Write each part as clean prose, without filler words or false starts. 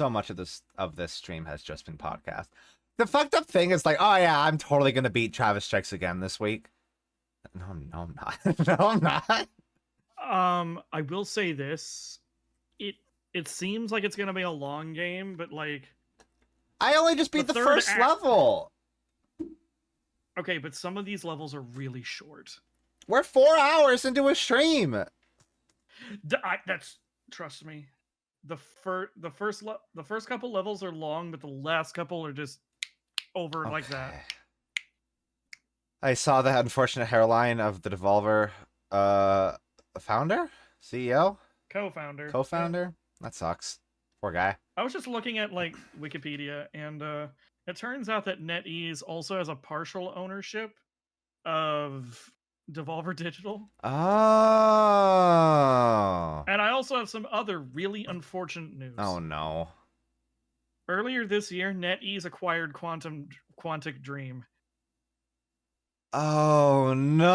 so much of this stream has just been podcast. The fucked up thing is like, oh yeah, I'm totally gonna beat Travis Strikes Again this week. No, I'm not. No, I'm not. I will say this. It seems like it's gonna be a long game, but like I only just beat the first level. Okay, but some of these levels are really short. We're 4 hours into a stream. Trust me. The first couple levels are long, but the last couple are just over like that. I saw the unfortunate hairline of the Devolver founder, CEO, co-founder. Yeah. That sucks. Poor guy. I was just looking at like Wikipedia, and it turns out that NetEase also has a partial ownership of Devolver Digital. Oh. And I also have some other really unfortunate news. Oh no. Earlier this year, NetEase acquired Quantic Dream. Oh no!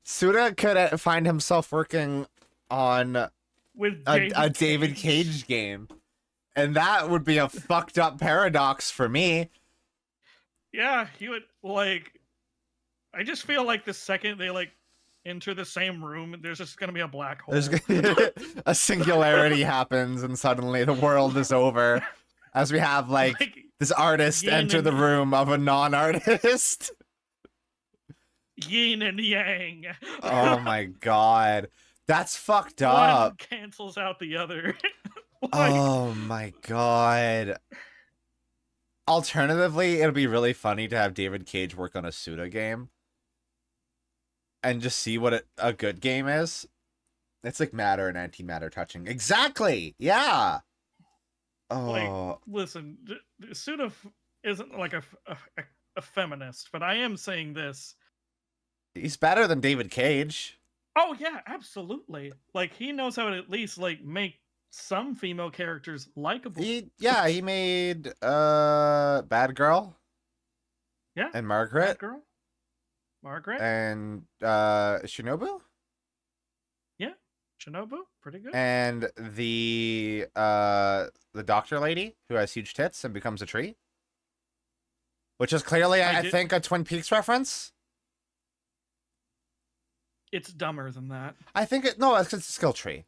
Suda could find himself working on with a David Cage game, and that would be a fucked up paradox for me. Yeah, he would like. I just feel like the second they like enter the same room, there's just gonna be a black hole. A singularity happens, and suddenly the world is over. As we have like this artist enter the room of a non-artist. Yin and yang. Oh my god. That's fucked up. One cancels out the other. Oh my god. Alternatively, it'll be really funny to have David Cage work on a Suda game. And just see what a good game is. It's like matter and antimatter touching. Exactly! Yeah! Oh. Like, listen, Suda isn't like a feminist, but I am saying this. He's better than David Cage. Oh yeah, absolutely. Like he knows how to at least like make some female characters likable. He made Bad Girl. Yeah. And Margaret. Bad Girl. Margaret. And Shinobu? Yeah. Shinobu, pretty good. And the doctor lady who has huge tits and becomes a tree. Which is clearly, I think, a Twin Peaks reference. It's dumber than that. I think it's a skill tree.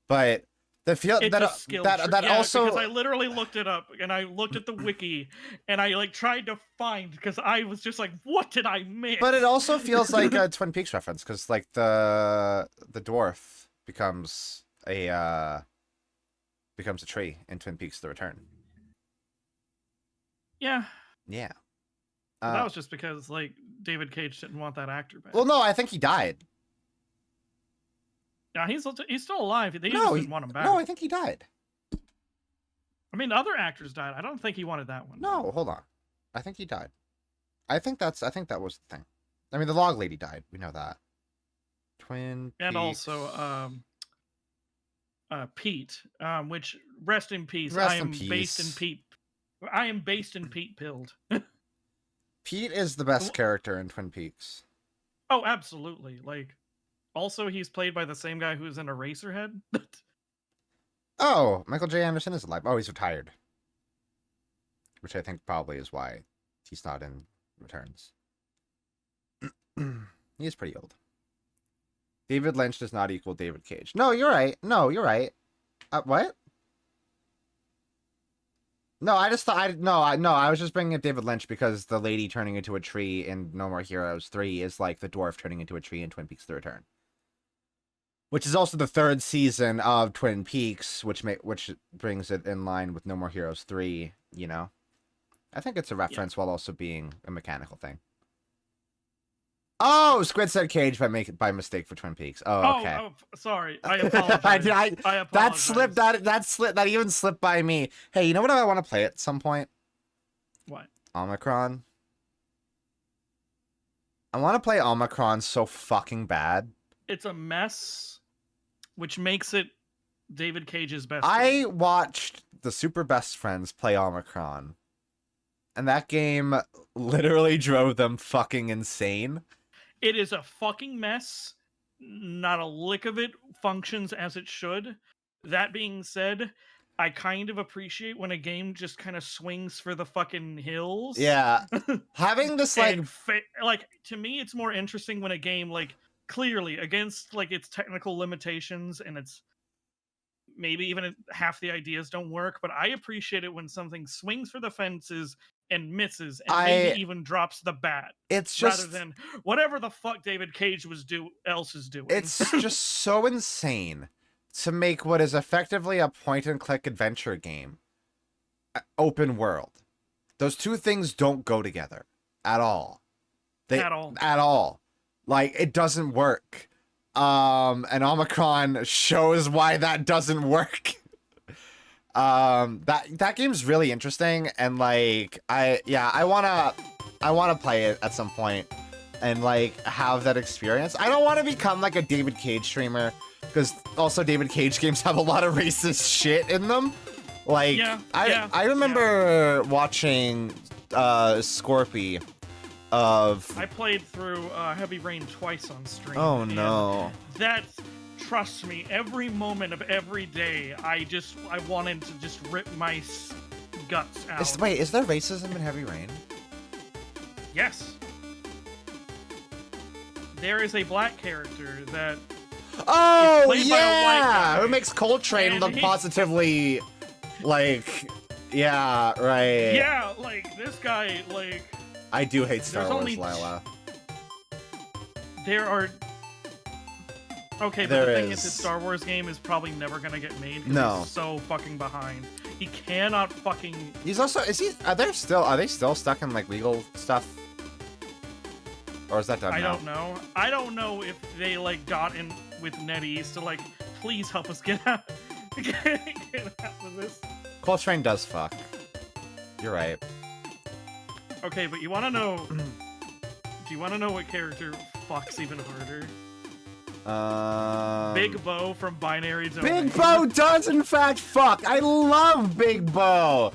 But the feel it's that also because I literally looked it up and I looked at the wiki and I like tried to find because I was just like, what did I miss? But it also feels like a Twin Peaks reference because like the dwarf becomes a tree in Twin Peaks: The Return. Yeah. Yeah. That was just because like David Cage didn't want that actor back. Well, no, I think he died. Yeah, he's still alive. They just didn't want him back. No, I think he died. I mean, other actors died. I don't think he wanted that one. No, hold on. I think he died. I think that was the thing. I mean, the log lady died. We know that. Twin Peaks. And also, Pete. Which rest in peace. I am based in Pete Pilled. Pete is the best character in Twin Peaks. Oh, absolutely. Like, also, he's played by the same guy who's in Eraserhead. Oh, Michael J. Anderson is alive. Oh, he's retired. Which I think probably is why he's not in Returns. He is pretty old. David Lynch does not equal David Cage. No, you're right. What? No, I just thought I was just bringing up David Lynch because the lady turning into a tree in No More Heroes 3 is like the dwarf turning into a tree in Twin Peaks: The Return. Which is also the third season of Twin Peaks, which brings it in line with No More Heroes 3, you know? I think it's a reference while also being a mechanical thing. Oh, Squid said Cage by mistake for Twin Peaks. Oh, okay. Oh, sorry. I apologize. I apologize. That even slipped by me. Hey, you know what I want to play at some point? What? Omicron. I want to play Omicron so fucking bad. It's a mess, which makes it David Cage's best. I watched the Super Best Friends play Omicron, and that game literally drove them fucking insane. It is a fucking mess. Not a lick of it functions as it should. That being said, I kind of appreciate when a game just kind of swings for the fucking hills. Yeah. Having this, like... And like, to me, it's more interesting when a game, like, clearly against like its technical limitations and its maybe even half the ideas don't work, but I appreciate it when something swings for the fences and misses and maybe even drops the bat. It's rather just... than whatever the fuck David Cage else is doing. It's just so insane to make what is effectively a point-and-click adventure game open world. Those two things don't go together at all. At all. Like, it doesn't work. And Omicron shows why that doesn't work. That game's really interesting, and like, I wanna play it at some point and like have that experience. I don't want to become like a David Cage streamer, because also David Cage games have a lot of racist shit in them. Like, I remember watching Scorpy of... I played through Heavy Rain twice on stream. Oh no. Trust me, every moment of every day, I wanted to just rip my guts out. Wait, is there racism in Heavy Rain? Yes. There is a black character that... Oh, yeah! Who makes Coltrane look positively, like... Yeah, right. Yeah, like, this guy, like... I do hate Star Wars, Lila. There are... Okay, but the thing is, his Star Wars game is probably never gonna get made because he's so fucking behind. He cannot fucking... He's also... Are they still stuck in, like, legal stuff? Or is that done now? I don't know if they, like, got in with NetEase to, like, please help us get out of this. Coltrane does fuck. You're right. Okay, but you wanna know... Do you wanna know what character fucks even harder? Big Bo from Binary Domain. Big Bo does in fact fuck! I love Big Bo!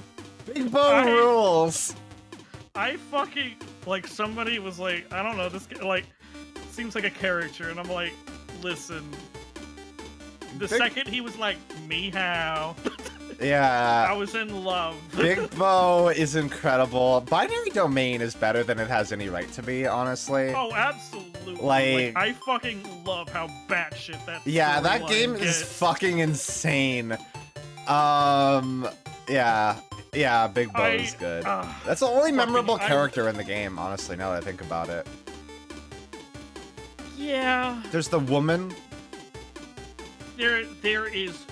Big Bo rules! I fucking... Like, somebody was like, I don't know, this guy, like, seems like a character, and I'm like, listen. The second he was like, meow. Yeah. I was in love. Big Bo is incredible. Binary Domain is better than it has any right to be, honestly. Oh, absolutely. Like I fucking love how batshit that that game is fucking insane. Yeah, Big Bo is good. That's the only memorable character in the game, honestly, now that I think about it. Yeah. There's the woman. There is...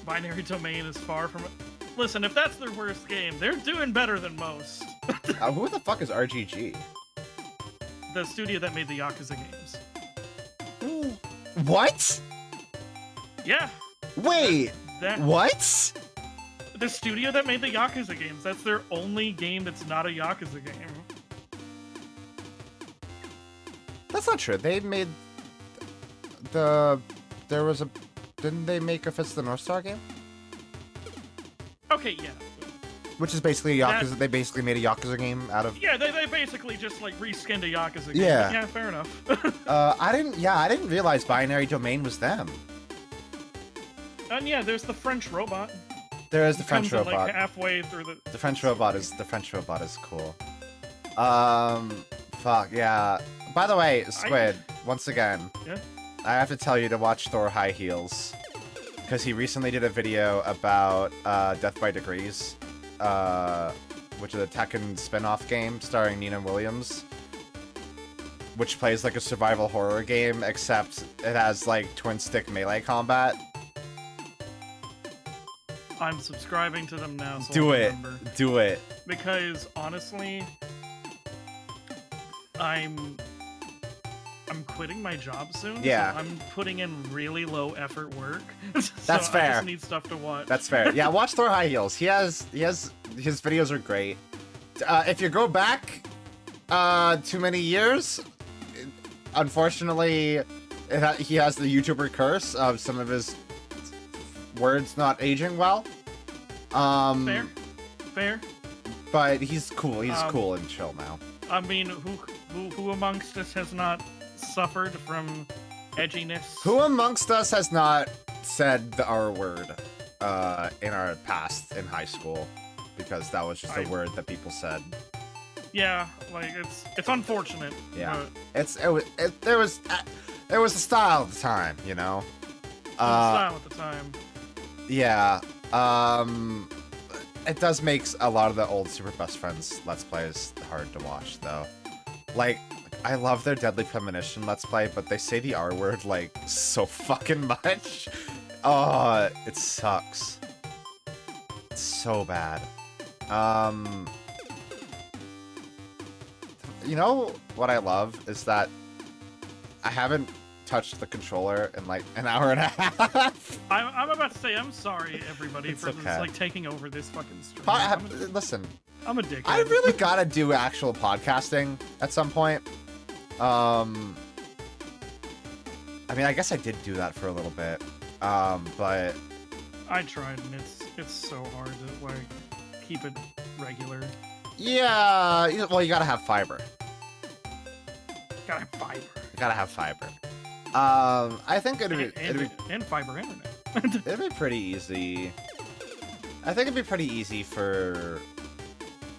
Binary Domain is far from it. Listen, if that's their worst game, they're doing better than most. Who the fuck is RGG? The studio that made the Yakuza games. Ooh. What? Yeah. Wait. What? The studio that made the Yakuza games. That's their only game that's not a Yakuza game. That's not true. They made didn't they make a Fist of the North Star game? Okay, yeah. Which is basically a Yakuza. They basically made a Yakuza game out of... Yeah, they basically just, like, reskinned a Yakuza game. Yeah. Yeah, fair enough. I didn't realize Binary Domain was them. And yeah, there's the French robot. There is the French robot. Like, halfway through the French robot is cool. Fuck, yeah. By the way, Squid, once again... Yeah? I have to tell you to watch Thor High Heels, because he recently did a video about Death by Degrees, which is a Tekken spin-off game starring Nina Williams, which plays like a survival horror game, except it has like twin-stick melee combat. I'm subscribing to them now, so Do it. Do it. Because, honestly, I'm quitting my job soon. Yeah. So I'm putting in really low effort work. That's fair. I just need stuff to watch. That's fair. Yeah, watch Thor High Heels. His videos are great. If you go back too many years, unfortunately, he has the YouTuber curse of some of his words not aging well. Fair. But he's cool. He's cool and chill now. I mean, who amongst us has not suffered from edginess? Who amongst us has not said the R word in our past in high school because that was just a word that people said. Yeah, like it's unfortunate. Yeah, but there was a style at the time, you know. style at the time. Yeah. It does make a lot of the old Super Best Friends Let's Plays hard to watch, though. Like, I love their Deadly Premonition Let's Play, but they say the R word, like, so fucking much. Oh, it sucks. It's so bad. You know what I love is that I haven't touched the controller in like an hour and a half. I'm about to say I'm sorry, everybody, It's for okay. this, like taking over this fucking stream. Listen, I'm a dickhead. I really gotta do actual podcasting at some point. I mean, I guess I did do that for a little bit, but I tried, and it's so hard to like keep it regular. yeah, well, you gotta have fiber. Gotta have fiber. You gotta have fiber. I think it'd be and fiber internet. it'd be pretty easy. I think it'd be pretty easy for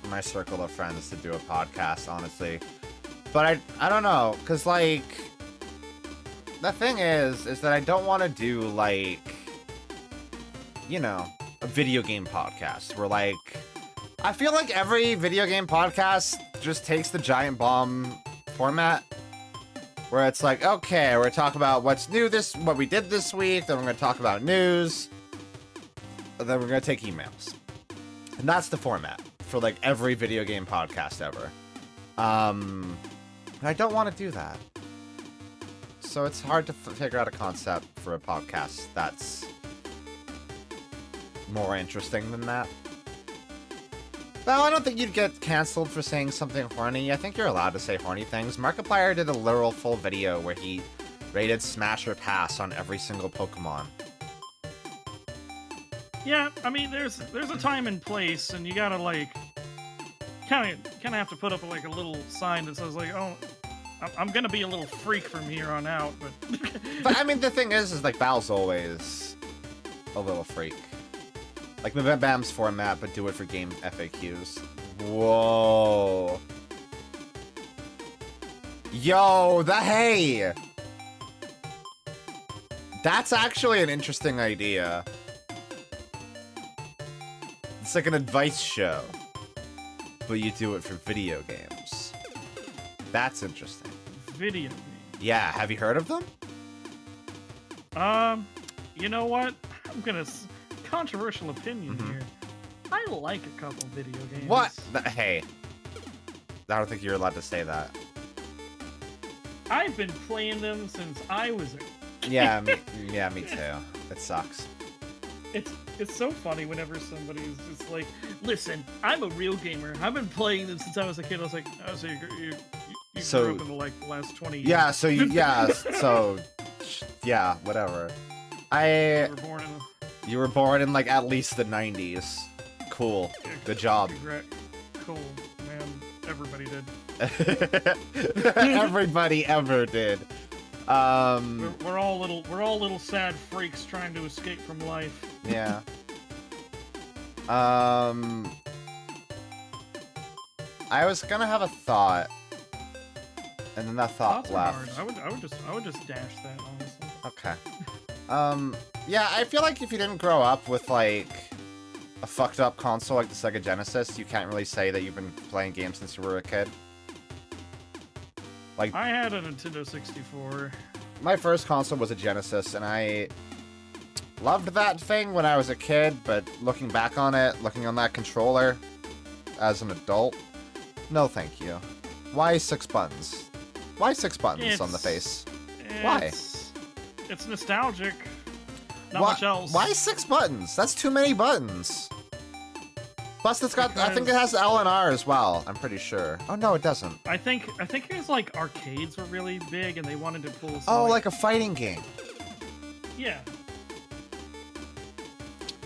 my circle of friends to do a podcast, honestly. But I don't know, cause like the thing is that I don't want to do like, you know, a video game podcast where like I feel like every video game podcast just takes the giant bomb format. Where it's like, okay, we're talking about what we did this week, then we're gonna talk about news, and then we're gonna take emails. And that's the format for like every video game podcast ever. I don't want to do that. So it's hard to figure out a concept for a podcast that's more interesting than that. Well, I don't think you'd get canceled for saying something horny. I think you're allowed to say horny things. Markiplier did a literal full video where he rated Smash or Pass on every single Pokemon. Yeah, I mean, there's a time and place, and you gotta like kind of have to put up like a little sign that says like, oh, I'm gonna be a little freak from here on out. But But I mean, the thing is like Val's always a little freak. Like Bam's format, but do it for game FAQs. Whoa. Yo, hey! That's actually an interesting idea. It's like an advice show, but you do it for video games. That's interesting. video game. Yeah, have you heard of them? You know what? I'm gonna controversial opinion Mhm. here. I like a couple video games. What? Hey. I don't think you're allowed to say that. I've been playing them since I was a Yeah, me too. It sucks. It's so funny whenever somebody's just like, listen, I'm a real gamer. I've been playing them since I was a kid. I was like, oh, so you So- grew up in the like last 20 years. Yeah, so yeah, whatever. You were born in You were born in like at least the 90s. Cool. Good job. Cool, man. Everybody did. Everybody ever did. We're all little sad freaks trying to escape from life. Yeah. I was gonna have a thought, and then that thought Thoughts are left. hard. I would just dash that, honestly. Okay. Yeah, I feel like if you didn't grow up with like a fucked up console like the Sega Genesis, you can't really say that you've been playing games since you were a kid. Like, I had a Nintendo 64. my first console was a Genesis, and I loved that thing when I was a kid, but looking back on it, looking on that controller as an adult, no thank you. Why 6 buttons? Why 6 buttons on the face? Why? It's nostalgic. Not Why, much else. Why 6 buttons? That's too many buttons. Plus, it's got. I think it Because- has L and R as well. I'm pretty sure. Oh no, it doesn't. I think it was like arcades were really big, and they wanted to pull. Some, Oh, like a fighting game. yeah.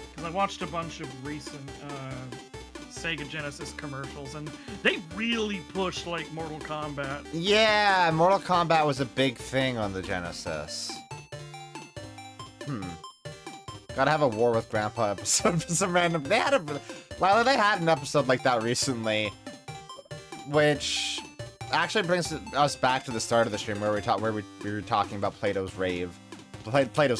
Because I watched a bunch of recent Sega Genesis commercials, and they really pushed like Mortal Kombat. Yeah, Mortal Kombat was a big thing on the Genesis. Gotta have a War with Grandpa episode for some random. They had an episode like that recently, which actually brings us back to the start of the stream where we were talking about Plato's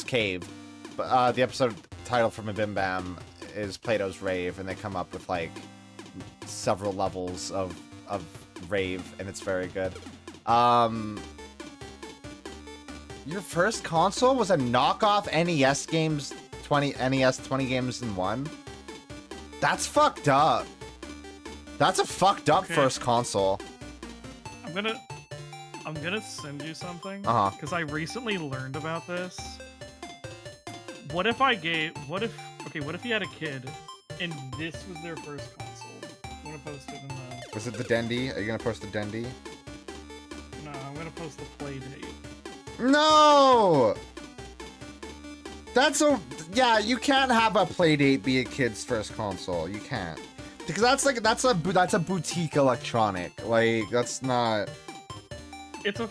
Cave. But the episode title from a Bim Bam is Plato's Rave, and they come up with like several levels of rave, and it's very good. Your first console was a knockoff NES games 20 games in one? That's fucked up. That's a fucked up first console. I'm gonna send you something. Because I recently learned about this. What if you had a kid and this was their first console? I'm gonna post it in the... Was it the Dendy? Are you gonna post the Dendy? No, I'm gonna post the play date. No! Yeah, you can't have a Playdate be a kid's first console. You can't. Because that's a boutique electronic. Like, that's not... It's a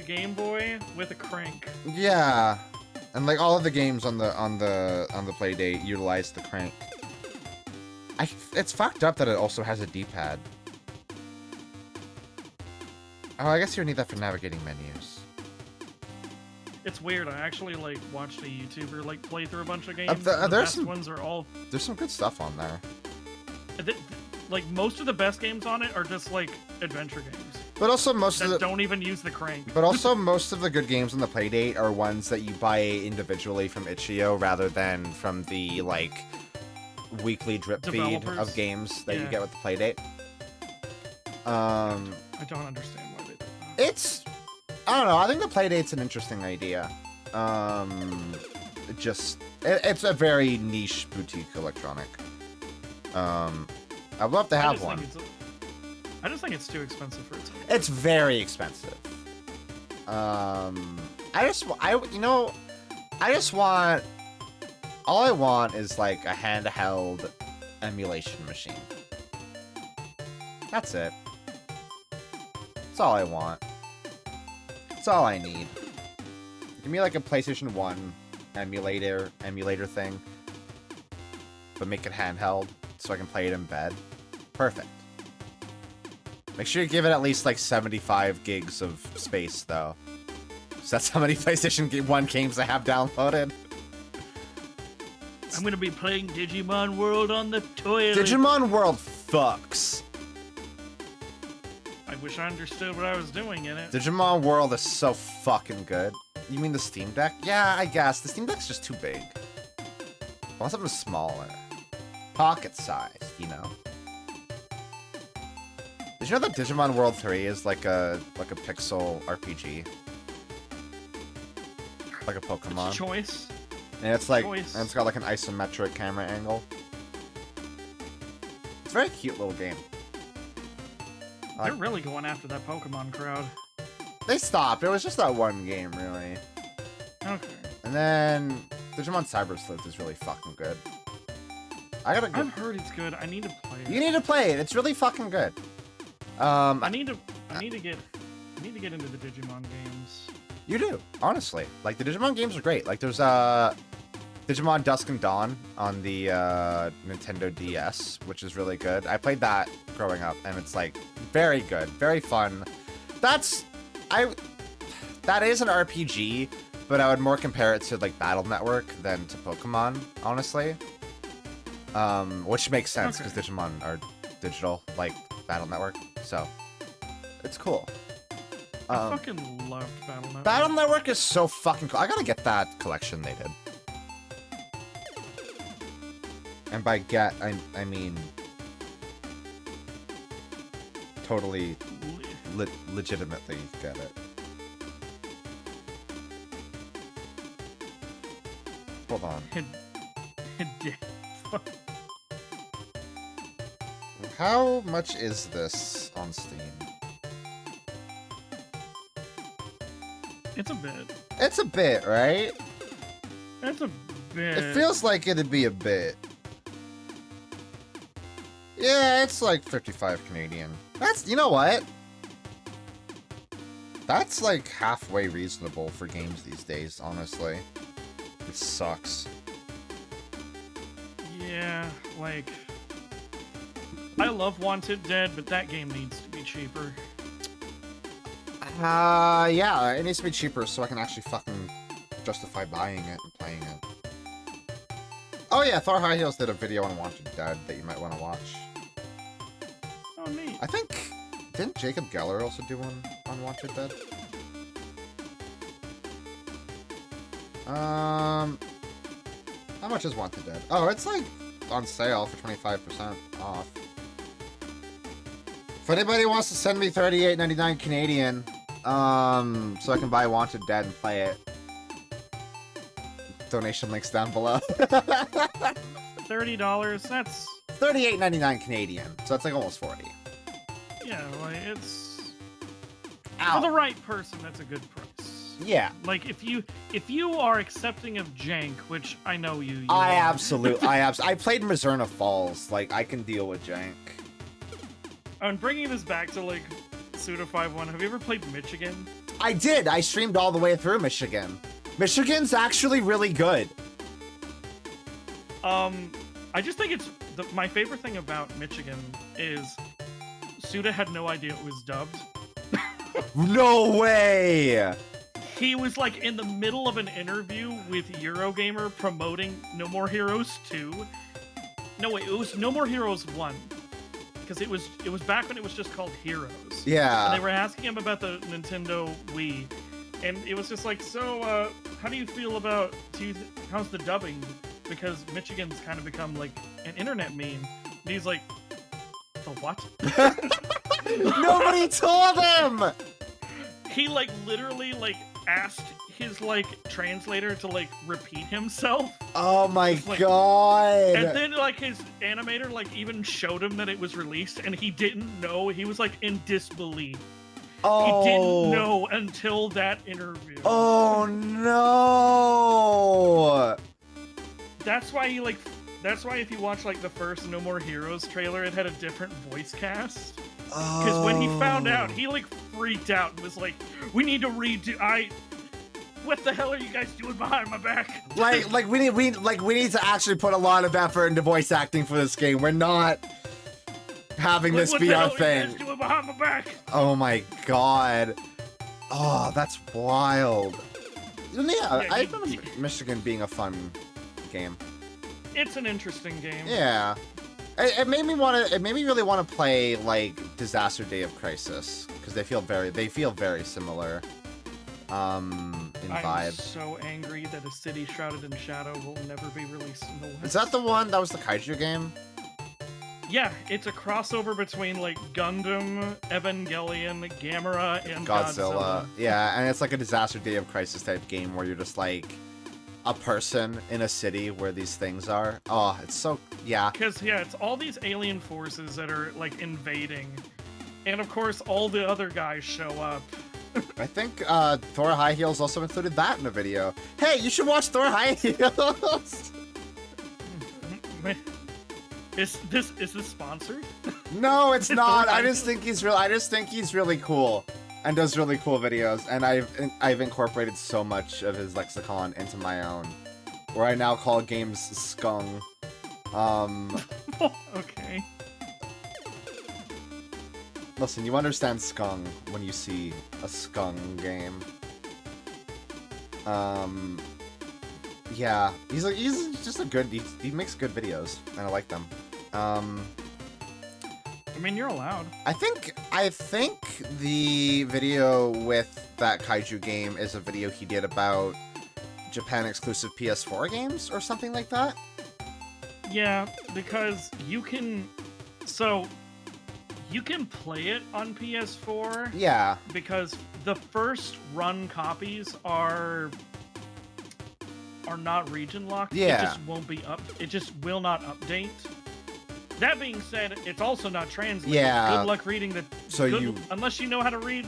Game Boy with a crank. Yeah. And like all of the games on the Playdate utilize the crank. It's fucked up that it also has a D-pad. Oh, I guess you need that for navigating menus. It's weird. I actually like watched a YouTuber like play through a bunch of games. There's some good stuff on there. Like most of the best games on it are just like adventure games. But also don't even use the crank. But also most of the good games on the Playdate are ones that you buy individually from itch.io rather than from the like weekly drip feed of games that you get with the Playdate. I don't understand why they did that. I don't know. I think the Playdate's an interesting idea. It's a very niche boutique electronic. I'd love to have one. I just think it's too expensive for its own. It's very expensive. All I want is like a handheld emulation machine. That's it. That's all I want. That's all I need. Give me like a PlayStation 1 emulator thing, but make it handheld so I can play it in bed. Perfect. Make sure you give it at least like 75 gigs of space though. So that's how many PlayStation 1 games I have downloaded. I'm gonna be playing Digimon World on the toilet. Digimon World fucks. I wish I understood what I was doing in it. Digimon World is so fucking good. You mean the Steam Deck? Yeah, I guess. The Steam Deck's just too big. I want something smaller. Pocket sized, you know. Did you know that Digimon World 3 is like a pixel RPG? Like a Pokemon. It's choice. And it's like, and it's got like an isometric camera angle. It's a very cute little game. They're really going after that Pokemon crowd. They stopped. It was just that one game, really. Okay. And then Digimon Cyber Sleuth is really fucking good. I've heard it's good. I need to play it. You need to play it. It's really fucking good. I need to get into the Digimon games. You do, honestly. Like the Digimon games are great. Like there's Digimon Dusk and Dawn on the Nintendo DS, which is really good. I played that growing up, and it's like very good, very fun. That is an RPG, but I would more compare it to like Battle Network than to Pokemon, honestly. Which makes sense because Digimon are digital, like Battle Network, so it's cool. I fucking loved Battle Network. Battle Network is so fucking cool. I gotta get that collection they did. And by get, I mean totally legitimately get it. Hold on. How much is this on Steam? It's a bit. It's a bit, right? It's a bit. It feels like it'd be a bit. Yeah, it's like 55 Canadian. You know what? That's like halfway reasonable for games these days, honestly. It sucks. Yeah, like, I love Wanted Dead, but that game needs to be cheaper. Yeah, it needs to be cheaper so I can actually fucking justify buying it and playing it. Oh yeah, Thor High Heels did a video on Wanted Dead that you might want to watch. Oh, neat. I think, didn't Jacob Geller also do one on Wanted Dead? How much is Wanted Dead? Oh, it's like on sale for 25% off. If anybody wants to send me $38.99 Canadian, so I can buy Wanted Dead and play it, donation links down below. $30, that's... $38.99 Canadian, so that's like almost 40. Yeah, like, it's... Ow. For the right person, that's a good price. Yeah. Like, if you are accepting of jank, which I know you I are. absolutely, I played Mizurna Falls, like, I can deal with jank. And bringing this back to, like, Suda 5-1, have you ever played Michigan? I did, I streamed all the way through Michigan. Michigan's actually really good. I just think it's my favorite thing about Michigan is Suda had no idea it was dubbed. No way! He was like in the middle of an interview with Eurogamer promoting No More Heroes 2. No wait, it was No More Heroes 1. Because it was back when it was just called Heroes. Yeah. And they were asking him about the Nintendo Wii. And it was just like, so, how do you feel about, how's the dubbing? Because Michigan's kind of become, like, an internet meme. And he's like, the what? Nobody told him! He, like, literally, like, asked his, like, translator to, like, repeat himself. Oh my Like, god! And then, like, his animator, like, even showed him that it was released, and he didn't know. He was, like, in disbelief. Oh. He didn't know until that interview. Oh no! That's why he, like, that's why if you watch, like, the first No More Heroes trailer, it had a different voice cast. Because when he found out, he, like, freaked out and was like, we need to redo, what the hell are you guys doing behind my back? like we need to actually put a lot of effort into voice acting for this game. We're not having this be our thing. What the hell are you guys doing behind my back? Oh my god. Oh, that's wild. Yeah, I remember Michigan being a fun game. It's an interesting game. Yeah. It made me really want to play like Disaster Day of Crisis because they feel very similar in vibe. I'm so angry that A City Shrouded in Shadow will never be released in the West. Is that the one that was the kaiju game? Yeah, it's a crossover between like Gundam, Evangelion, Gamera, and Godzilla. Yeah, and it's like a Disaster Day of Crisis type game where you're just like a person in a city where these things are. Oh, it's so, yeah. Because, yeah, it's all these alien forces that are, like, invading. And, of course, all the other guys show up. I think Thor High Heels also included that in the video. Hey, you should watch Thor High Heels! Is this sponsored? No, it's not. I just think he's really cool. And does really cool videos, and I've incorporated so much of his lexicon into my own, where I now call games skung. Okay. Listen, you understand skung when you see a skung game. Yeah, he's just a good. He makes good videos, and I like them. I mean, you're allowed. I think the video with that kaiju game is a video he did about Japan exclusive PS4 games or something like that. Yeah, because you can play it on PS4. Yeah. Because the first run copies are not region locked. Yeah. It just won't be up. It just will not update. That being said, it's also not translated. Yeah. Good luck reading the. So unless you know how to read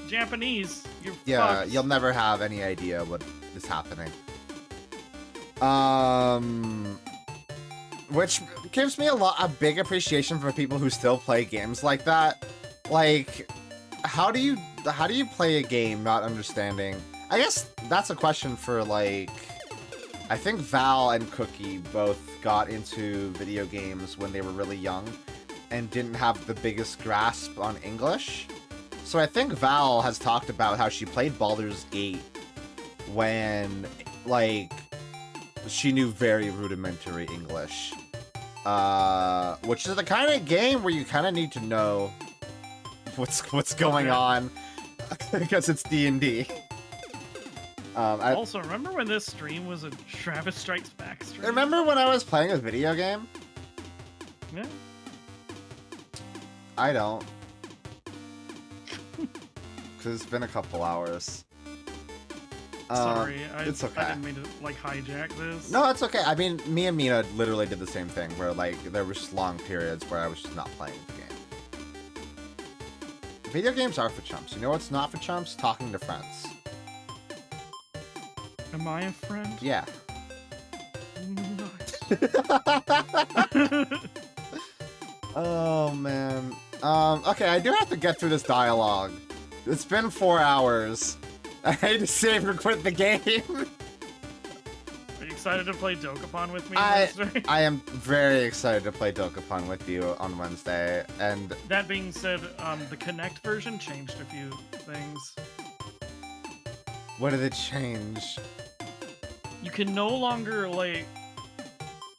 Japanese, you're fucked. You'll never have any idea what is happening. Which gives me a big appreciation for people who still play games like that. Like, how do you play a game not understanding? I guess that's a question for like I think Val and Cookie both got into video games when they were really young and didn't have the biggest grasp on English. So I think Val has talked about how she played Baldur's Gate when, like, she knew very rudimentary English. Which is the kind of game where you kind of need to know what's going on because it's D&D. Also, remember when this stream was a Travis Strikes Back stream? Remember when I was playing a video game? Yeah. I don't. Because it's been a couple hours. Sorry, it's okay. I didn't mean to, like, hijack this. No, it's okay. I mean, me and Mina literally did the same thing, where, like, there were just long periods where I was just not playing the game. Video games are for chumps. You know what's not for chumps? Talking to friends. Am I a friend? Yeah. Oh, man. Okay, I do have to get through this dialogue. It's been 4 hours. I hate to save or quit the game. Are you excited to play Dokapon with me I Wednesday? am very excited to play Dokapon with you on Wednesday, and That being said, the Kinect version changed a few things. what did it change? You can no longer, like,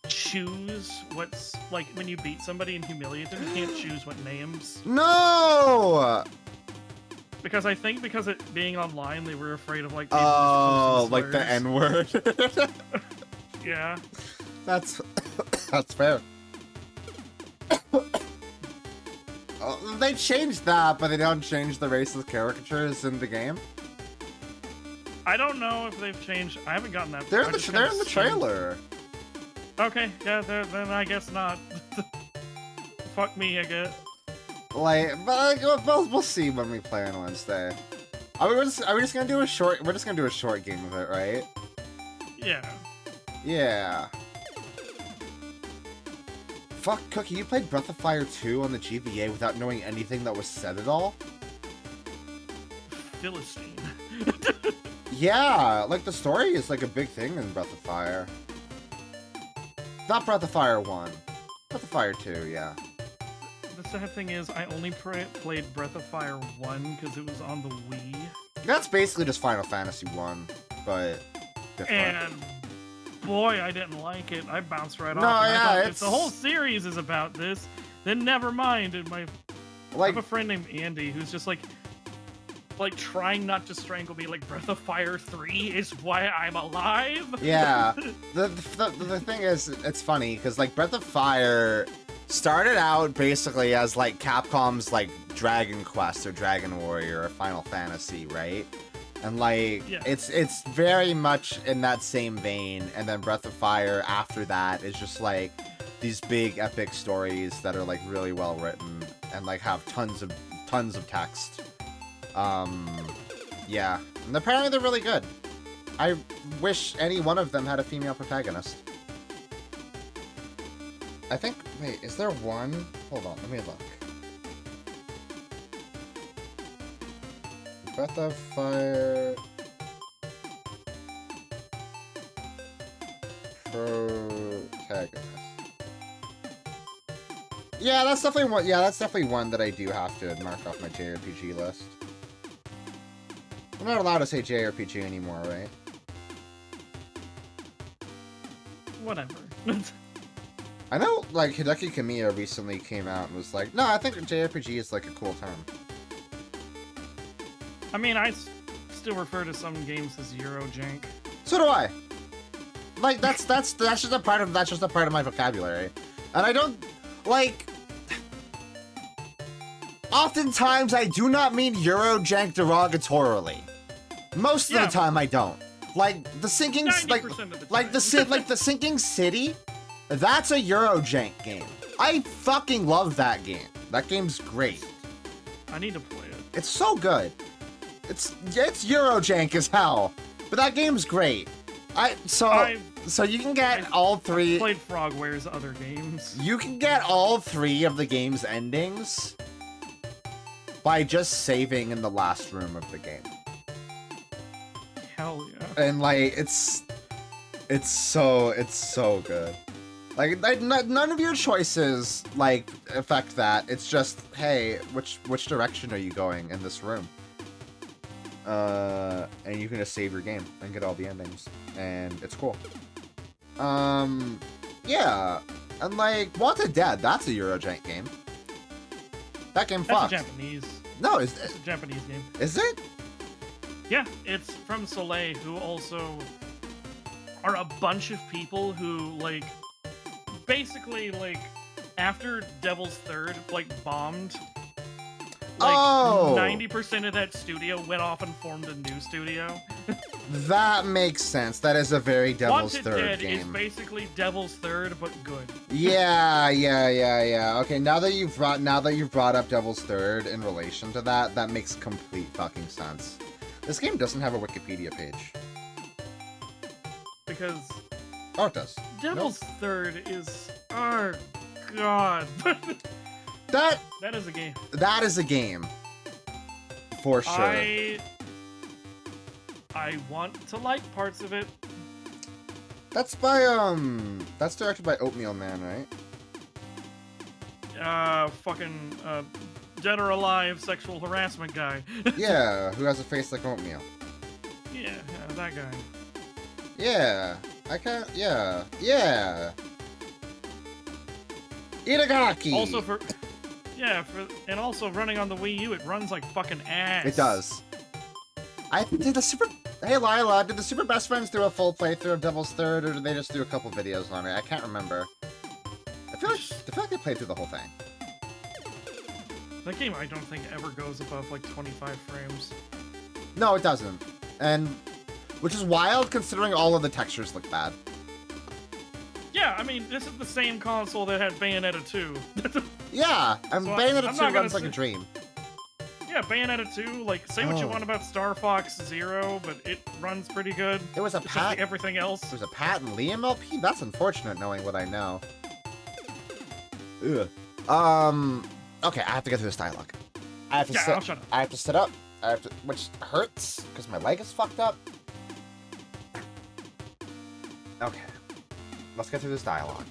choose what's, like, when you beat somebody and humiliate them, you can't choose what names. No! Because I think because it being online, they were afraid of, like, people Oh, just like the N-word. N-word. Yeah. That's fair. They changed that, but they don't change the racist caricatures in the game. I don't know if they've changed. I haven't gotten that. They're I in the just kinda trailer. Okay, yeah, then I guess not. Fuck me, I guess. Like, but we'll see when we play on Wednesday. Are we just gonna do a short? We're just gonna do a short game of it, right? Yeah. Yeah. Fuck, Cookie, you played Breath of Fire 2 on the GBA without knowing anything that was said at all? Philistine. Yeah, like the story is like a big thing in Breath of Fire. Not Breath of Fire 1. Breath of Fire 2, yeah. The sad thing is, I only played Breath of Fire 1 because it was on the Wii. That's basically just Final Fantasy 1, but different. And boy, I didn't like it. I bounced right No, off. And I yeah, thought, it's... if the whole series is about this, then never mind. And I like, have a friend named Andy who's just like trying not to strangle me. Like, Breath of Fire 3 is why I'm alive. yeah. The thing is, it's funny because like Breath of Fire started out basically as like Capcom's like Dragon Quest or Dragon Warrior or Final Fantasy, right? And like Yeah. it's very much in that same vein. And then Breath of Fire after that is just like these big epic stories that are like really well written and like have tons of text. Yeah, and apparently they're really good. I wish any one of them had a female protagonist. I think, wait, is there one? Hold on, let me look. Breath of Fire... protagonist. Yeah, that's definitely one. Yeah, that's definitely one that I do have to mark off my JRPG list. I'm not allowed to say JRPG anymore, right? Whatever. I know, like, Hideki Kamiya recently came out and was like, no, I think JRPG is, like, a cool term. I mean, I still refer to some games as Eurojank. So do I. Like, that's just a part of my vocabulary. And I don't, like... Oftentimes, I do not mean Eurojank derogatorily. Most of the time, I don't. Like the sinking, like the sinking city. That's a Eurojank game. I fucking love that game. That game's great. I need to play it. It's so good. It's Eurojank as hell, but that game's great. So you can get all three. I've played Frogware's other games. You can get all three of the game's endings by just saving in the last room of the game. Hell yeah. And like it's It's so good. Like, none of your choices, like, affect that. It's just, hey, which direction are you going in this room? And you can just save your game and get all the endings. And it's cool. Yeah. And, like, Wanted Dead, that's a Eurojank game. That game fucks. That's Japanese. No, It's a Japanese game. Is it? Yeah, it's from Soleil, who also are a bunch of people who, like, basically, like, after Devil's Third, like, bombed, like, 90% of that studio went off and formed a new studio. That makes sense. That is a very Devil's Wanted Third Dead game. is basically Devil's Third, but good. Yeah. Okay, now that you've brought up Devil's Third in relation to that, that makes complete fucking sense. This game doesn't have a Wikipedia page. Because Oh, it does. Devil's Third is, oh god. That That is a game. That is a game. For sure. I want to like parts of it. That's that's directed by Oatmeal Man, right? Fucking, dead or alive sexual harassment guy. Yeah, who has a face like oatmeal. Yeah, that guy. Yeah. Yeah. Itagaki! Also and also running on the Wii U, it runs like fucking ass. It does. Hey Lila, did the Super Best Friends do a full playthrough of Devil's Third, or did they just do a couple videos on it? I can't remember. I feel like they played through the whole thing. That game I don't think ever goes above like 25 frames. No, it doesn't. And which is wild considering all of the textures look bad. Yeah, I mean, this is the same console that had Bayonetta 2. Yeah, and So Bayonetta 2 not gonna runs like a dream. Yeah, Bayonetta 2, like, say what you want about Star Fox Zero, but it runs pretty good. It was a It's just Pat. everything else. There's a Pat and Liam LP? That's unfortunate knowing what I know. Ugh. Okay, I have to get through this dialogue. I have to Yeah, sit. I'll shut up. I have to sit up. Which hurts because my leg is fucked up. Okay, let's get through this dialogue.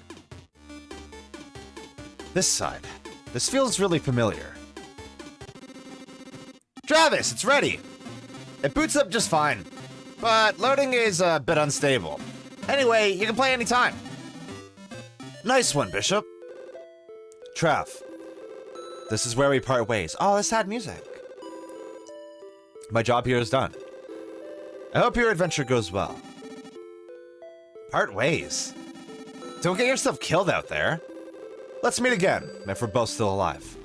This side. This feels really familiar. Travis, it's ready. It boots up just fine, but loading is a bit unstable. Anyway, you can play anytime. Nice one, Bishop. Trav, this is where we part ways. Oh, this sad music. My job here is done. I hope your adventure goes well. Part ways? Don't get yourself killed out there. Let's meet again, if we're both still alive.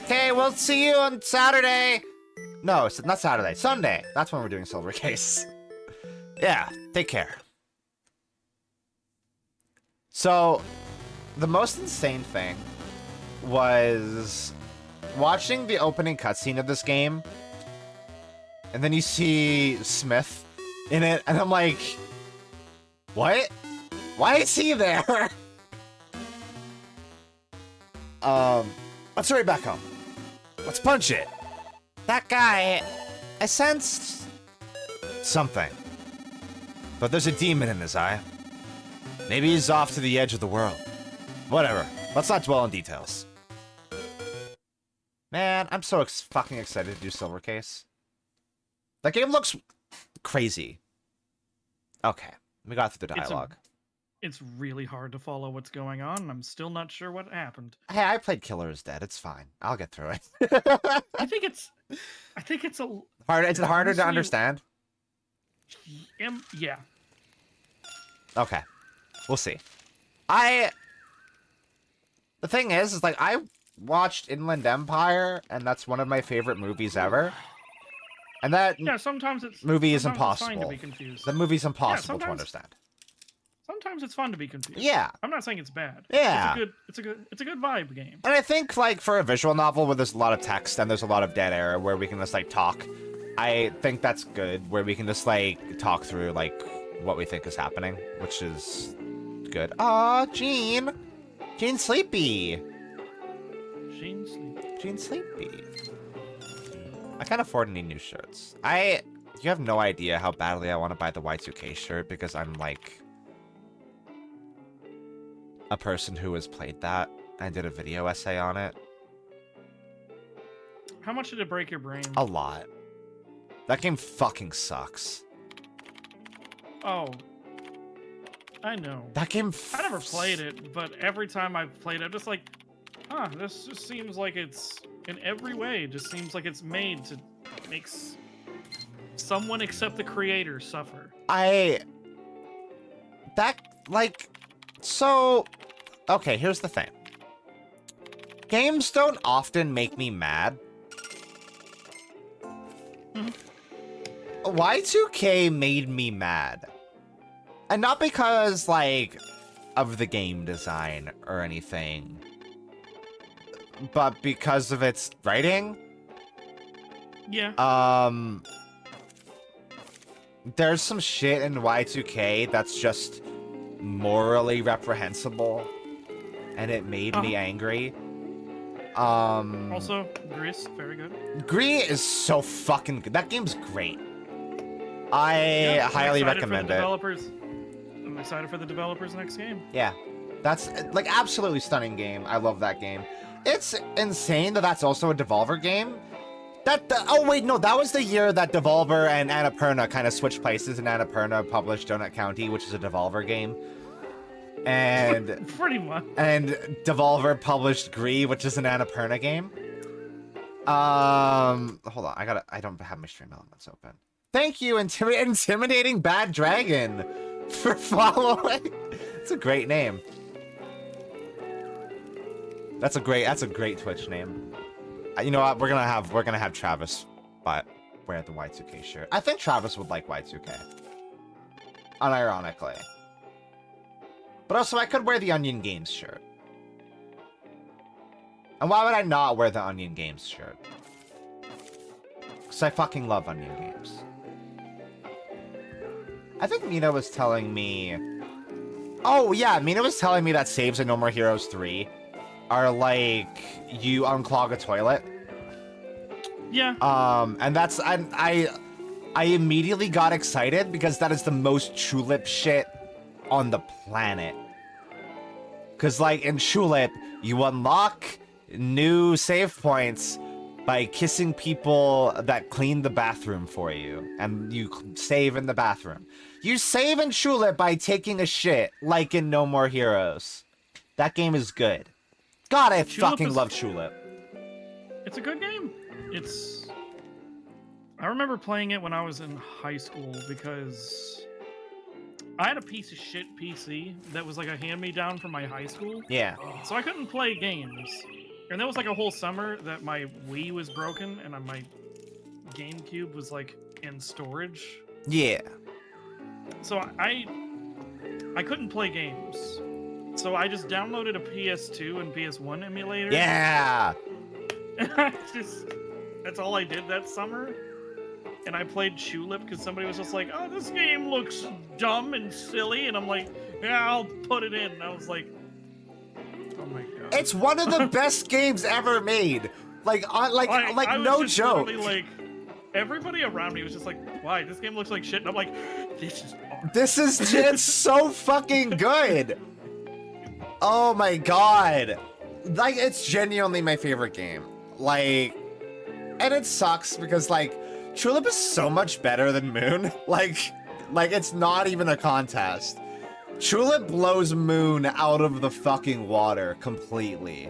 Okay, we'll see you on Saturday. No, it's not Saturday. Sunday. That's when we're doing Silver Case. Yeah, take care. So, the most insane thing was watching the opening cutscene of this game, and then you see Smith in it, and I'm like, what? Why is he there? Let's hurry back home. Let's punch it. That guy, I sensed something. But there's a demon in his eye. Maybe he's off to the edge of the world. Whatever. Let's not dwell on details. Man, I'm so fucking excited to do Silver Case. That game looks crazy. Okay, we got through the dialogue. It's really hard to follow what's going on, and I'm still not sure what happened. Hey, I played Killer is Dead. It's fine. I'll get through it. I think it's a harder. Is it harder to honestly, understand? Yeah. Okay, we'll see. The thing is like I watched Inland Empire, and that's one of my favorite movies ever. And that sometimes movie is fine impossible. to be confused. The movie's impossible to sometimes- understand. Sometimes it's fun to be confused. Yeah. I'm not saying it's bad. Yeah. It's a good vibe game. And I think, like, for a visual novel where there's a lot of text and there's a lot of dead air where we can just, like, talk, I think that's good, where we can just, like, talk through, like, what we think is happening, which is good. Aw, Jean! Jean's sleepy! Shane's sleep. Jean's sleepy. I can't afford any new shirts. I You have no idea how badly I want to buy the Y2K shirt because I'm like a person who has played that. I did a video essay on it. How much did it break your brain? A lot. That game fucking sucks. Oh. I know. That game I never played it, but every time I've played it, I'm just like, huh, this just seems like it's, in every way, it just seems like it's made to make someone except the creator suffer. Okay, here's the thing. Games don't often make me mad. Y2K made me mad. And not because, like, of the game design or anything, but because of its writing. Yeah. There's some shit in Y2K that's just morally reprehensible, and it made me angry. Also, Gris, very good. Gris is so fucking good. That game's great. I highly recommend it. I'm excited for the developers' next game. Yeah, that's like absolutely stunning game. I love that game. It's insane that that's also a Devolver game. Oh wait, no, that was the year that Devolver and Annapurna kind of switched places, and Annapurna published Donut County, which is a Devolver game. And pretty much. And Devolver published Gris, which is an Annapurna game. Hold on, I don't have my stream elements open. Thank you, Intimidating Bad Dragon, for following. It's a great name. That's a great Twitch name. You know what? We're gonna have Travis wear the Y2K shirt. I think Travis would like Y2K. Unironically. But also, I could wear the Onion Games shirt. And why would I not wear the Onion Games shirt? Because I fucking love Onion Games. I think Mina was telling me... Oh, yeah, Mina was telling me that saves in No More Heroes 3 are like, you unclog a toilet. Yeah. And that's... I immediately got excited because that is the most Tulip shit on the planet. Because, like, in Tulip, you unlock new save points by kissing people that clean the bathroom for you. And you save in the bathroom. You save in Tulip by taking a shit, like in No More Heroes. That game is good. God, I fucking love Tulip. It's a good game. I remember playing it when I was in high school because I had a piece of shit PC that was like a hand-me-down from my high school. Yeah. So I couldn't play games. And that was like a whole summer that my Wii was broken and my GameCube was like in storage. Yeah. So I couldn't play games. So I just downloaded a PS2 and PS1 emulator. Yeah. And that's all I did that summer. And I played Tulip because somebody was just like, oh, this game looks dumb and silly. And I'm like, yeah, I'll put it in. And I was like, oh my god. It's one of the best games ever made. Like no joke. Like, everybody around me was just like, why? This game looks like shit. And I'm like, this is awesome. It's so fucking good. Oh my god. Like, it's genuinely my favorite game. Like, and it sucks because, like, Tulip is so much better than Moon. Like it's not even a contest. Tulip blows Moon out of the fucking water completely.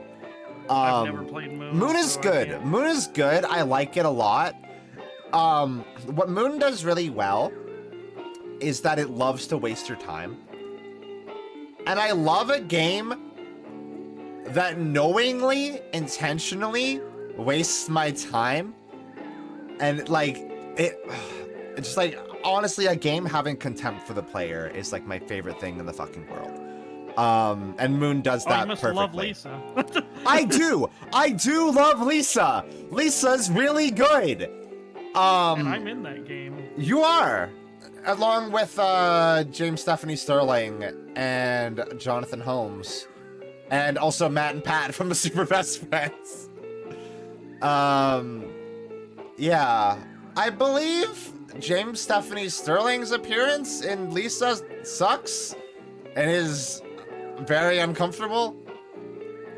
I've never played Moon. Moon is good. Moon is good. I like it a lot. What Moon does really well is that it loves to waste your time. And I love a game that knowingly, intentionally wastes my time. And like it's just like, honestly, a game having contempt for the player is like my favorite thing in the fucking world. And Moon does that you must perfectly. love Lisa. I do love Lisa. Lisa's really good. And I'm in that game. You are, along with James Stephanie Sterling and Jonathan Holmes, and also Matt and Pat from the Super Best Friends. Yeah, I believe James Stephanie Sterling's appearance in Lisa sucks and is very uncomfortable.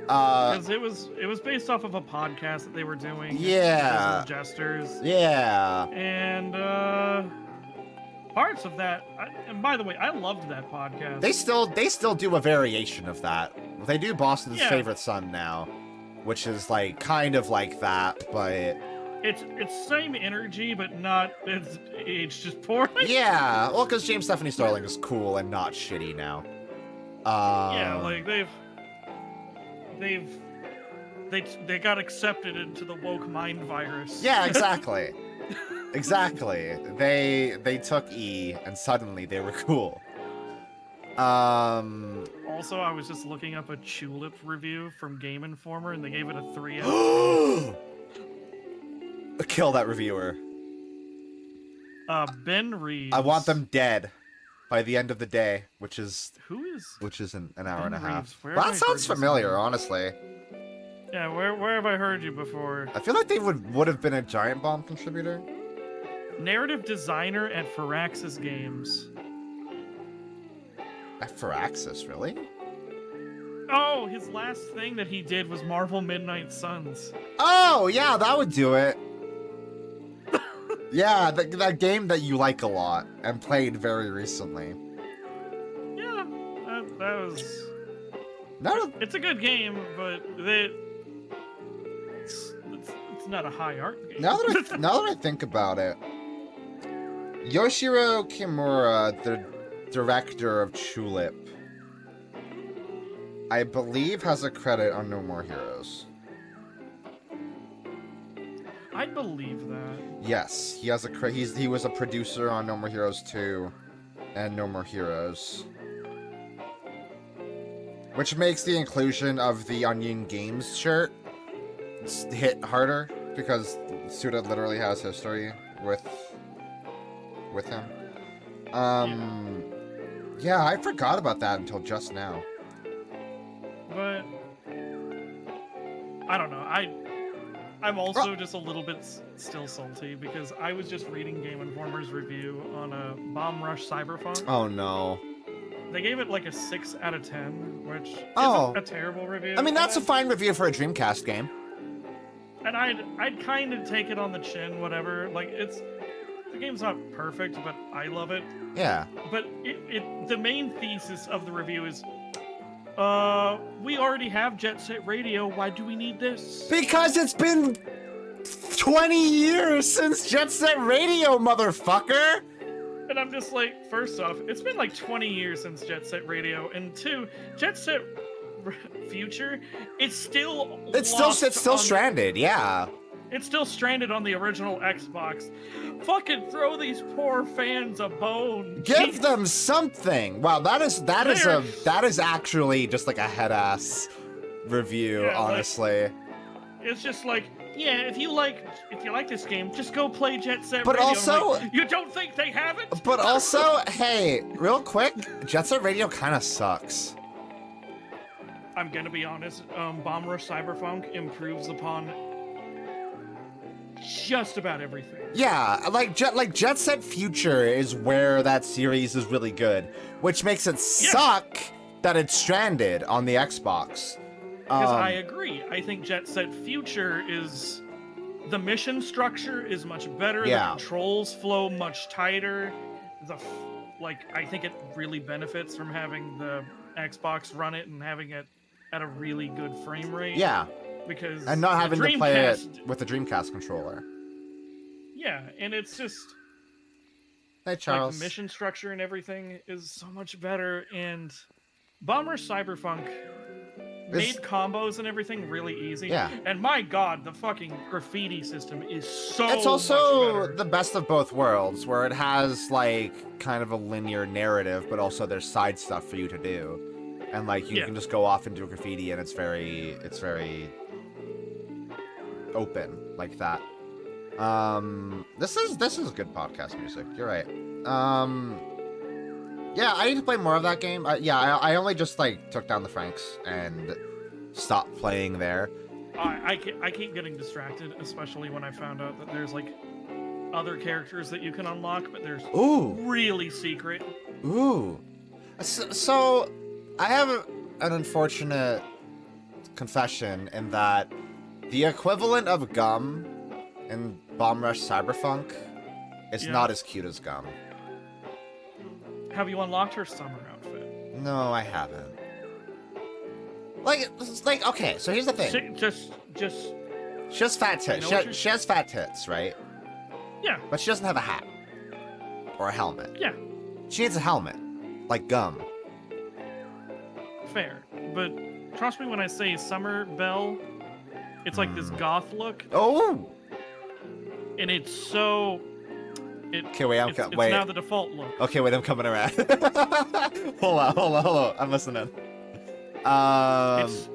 Because it was based off of a podcast that they were doing. Yeah. Jesters. Yeah. And parts of that. And by the way, I loved that podcast. They still do a variation of that. They do Boston's Yeah. Favorite Son now, which is like kind of like that, but it's same energy, but not it's aged just poorly. yeah. Well, because James Stephanie Sterling is cool and not shitty now. Yeah, like they got accepted into the woke mind virus. Yeah, exactly. Exactly. They took E and suddenly they were cool. Also, I was just looking up a Tulip review from Game Informer, and they gave it a 3 out of 10. Kill that reviewer. Ben Reeves. I want them dead by the end of the day, which is Who is? an hour and a Ben half. Reeves, where Well, have that I sounds heard this familiar, name? honestly. Yeah, where have I heard you before? I feel like they would have been a Giant Bomb contributor. Narrative designer at Firaxis Games. At Firaxis, really? Oh, his last thing that he did was Marvel Midnight Suns. Oh, yeah, that would do it. Yeah, that game that you like a lot and played very recently. Yeah, that was. No, It's a good game, but it's not a high art game. now that I think about it, Yoshiro Kimura, the director of Tulip, I believe has a credit on No More Heroes. I believe that. Yes, he has a he was a producer on No More Heroes 2 and No More Heroes. Which makes the inclusion of the Onion Games shirt hit harder because Suda literally has history with him. Yeah, I forgot about that until just now. But I don't know. I'm also just a little bit still salty because I was just reading Game Informer's review on a Bomb Rush Cyberpunk. Oh no. They gave it like a 6 out of 10, which Oh. isn't a terrible review. I mean, that's a fine review for a Dreamcast game. And I'd kind of take it on the chin, whatever. Like the game's not perfect, but I love it. Yeah. But the main thesis of the review is, we already have Jet Set Radio. Why do we need this? Because it's been 20 years since Jet Set Radio, motherfucker! And I'm just like, first off, it's been like 20 years since Jet Set Radio, and two, Jet Set Future, it's still stranded, yeah. It's still stranded on the original Xbox. Fucking throw these poor fans a bone. Give them something. Wow, that is actually just like a head ass review, Yeah, honestly. It's just like, yeah, if you like this game, just go play Jet Set But Radio. also- Like, you don't think they have it? But also, hey, real quick, Jet Set Radio kind of sucks. I'm gonna be honest. Bomb Rush Cyberpunk improves upon just about everything. Yeah, like Jet Set Future is where that series is really good, which makes it suck that it's stranded on the Xbox. Because I agree. I think Jet Set Future is... The mission structure is much better. Yeah. The controls flow much tighter. I think it really benefits from having the Xbox run it and having it at a really good frame rate. Yeah, Because and not the having to play it Dreamcast- with the Dreamcast controller. Yeah, and it's just... Hey, Like, Charles. the mission structure and everything is so much better, and Bomber Cyberpunk made combos and everything really easy. Yeah. And my god, the fucking graffiti system is so It's much also better. the best of both worlds, where it has like kind of a linear narrative, but also there's side stuff for you to do, and like you can just go off and do graffiti, and it's very open like that. This is good podcast music. You're right. Yeah, I need to play more of that game. I only just like took down the Franks and stopped playing there. I keep getting distracted, especially when I found out that there's like other characters that you can unlock, but there's Ooh. really secret. Ooh. So I have an unfortunate confession in that the equivalent of Gum in Bomb Rush Cyberpunk is Yeah. not as cute as Gum. Have you unlocked her summer outfit? No, I haven't. Like, okay, so here's the thing. Just She has fat tits. You know what She has fat tits, right? yeah, But she doesn't have a hat. Or a helmet. yeah, She needs a helmet. Like Gum. fair. But trust me when I say Summer Belle, it's like this goth look, Oh! and it's so. Okay, wait, It's now the default look. Okay, wait, I'm coming around. hold on. I'm listening. It's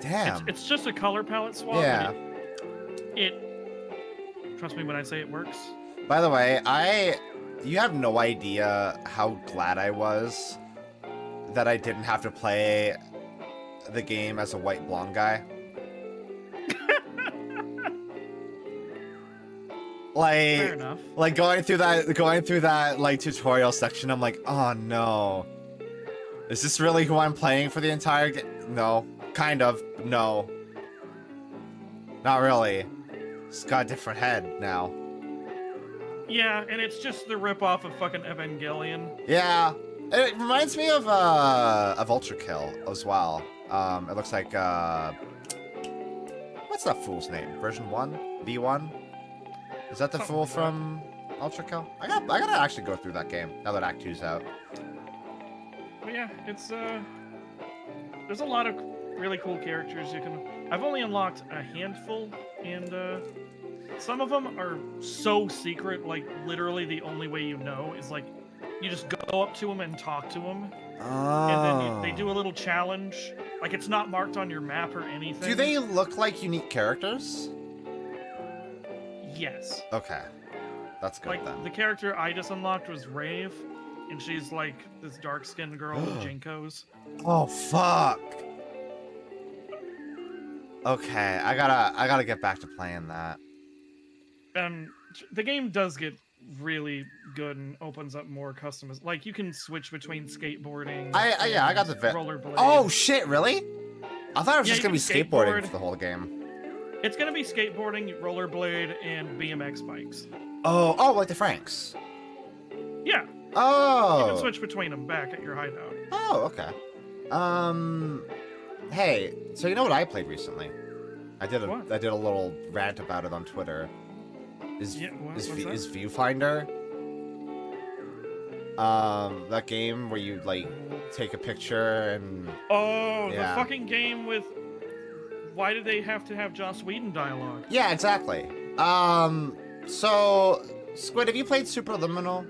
Damn. it's just a color palette swap. Yeah. But it trust me when I say it works. By the way, you have no idea how glad I was that I didn't have to play the game as a white blonde guy. Fair enough. Like going through that like tutorial section, I'm like, oh no. Is this really who I'm playing for the entire game? No. Kind of. No. Not really. It's got a different head now. Yeah, and it's just the ripoff of fucking Evangelion. Yeah. It reminds me of Ultra Kill as well. It looks like what's that fool's name? Version 1? V1? Is that the Something fool like that. from Ultra Kill? I gotta actually go through that game now that Act 2's out. But yeah, it's there's a lot of really cool characters you can. I've only unlocked a handful, and some of them are so secret. Like literally, the only way you know is like you just go up to them and talk to them, and then they do a little challenge. Like it's not marked on your map or anything. Do they look like unique characters? Yes. Okay. That's good Like then. the character I just unlocked was Rave, and she's like this dark-skinned girl with Jinkos. Oh fuck. Okay, I gotta get back to playing that. The game does get really good and opens up more customers. Like you can switch between skateboarding. I got the rollerblade. Oh shit, really? I thought it was Yeah, just you gonna be can skateboarding skateboard. for the whole game. It's gonna be skateboarding, rollerblade, and BMX bikes. Oh, like the Franks. Yeah, you Oh. can switch between them back at your hideout. Oh, okay. Hey, so you know what I played recently? I did What? a little rant about it on Twitter. Is what's that? is Viewfinder? That game where you like take a picture and Oh, Yeah. the fucking game with. Why did they have to have Joss Whedon dialogue? yeah, exactly. So Squid, have you played Superliminal?